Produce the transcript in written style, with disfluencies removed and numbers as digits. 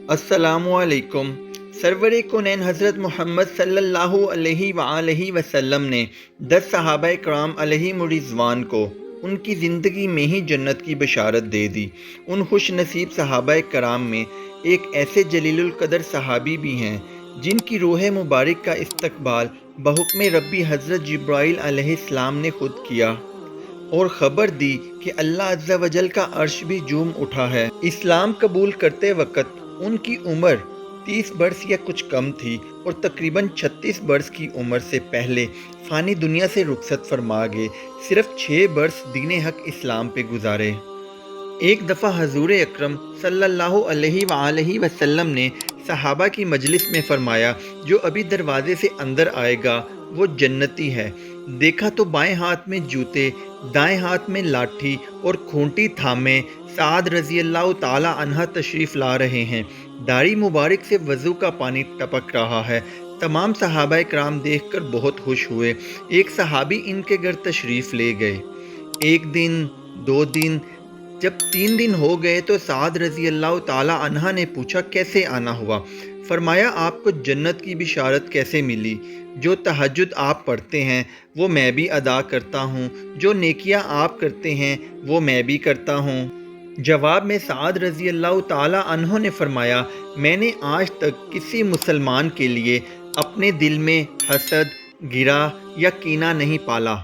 السلام علیکم۔ سرور کونین حضرت محمد صلی اللہ علیہ وآلہ وسلم نے 10 صحابہ کرام علیہم الرضوان کو ان کی زندگی میں ہی جنت کی بشارت دے دی۔ ان خوش نصیب صحابہ کرام میں ایک ایسے جلیل القدر صحابی بھی ہیں جن کی روح مبارک کا استقبال بحکم ربی حضرت جبرائیل علیہ السلام نے خود کیا اور خبر دی کہ اللہ عز و جل کا عرش بھی جھوم اٹھا ہے۔ اسلام قبول کرتے وقت ان کی عمر 30 برس یا کچھ کم تھی اور تقریباً 36 برس کی عمر سے پہلے فانی دنیا سے رخصت فرما گئے۔ صرف 6 برس دین حق اسلام پہ گزارے۔ ایک دفعہ حضور اکرم صلی اللہ علیہ وآلہ وسلم نے صحابہ کی مجلس میں فرمایا، جو ابھی دروازے سے اندر آئے گا وہ جنتی ہے۔ دیکھا تو بائیں ہاتھ میں جوتے، دائیں ہاتھ میں لاٹھی اور کھونٹی تھامے سعد رضی اللہ تعالی عنہ تشریف لا رہے ہیں۔ داڑھی مبارک سے وضو کا پانی ٹپک رہا ہے۔ تمام صحابہ کرام دیکھ کر بہت خوش ہوئے۔ ایک صحابی ان کے گھر تشریف لے گئے۔ 1 دن، 2 دن، جب 3 دن ہو گئے تو سعد رضی اللہ تعالی عنہ نے پوچھا کیسے آنا ہوا؟ فرمایا آپ کو جنت کی بشارت کیسے ملی؟ جو تہجد آپ پڑھتے ہیں وہ میں بھی ادا کرتا ہوں، جو نیکیاں آپ کرتے ہیں وہ میں بھی کرتا ہوں۔ جواب میں سعد رضی اللہ تعالی عنہ نے فرمایا، میں نے آج تک کسی مسلمان کے لیے اپنے دل میں حسد، گرہ یا کینہ نہیں پالا۔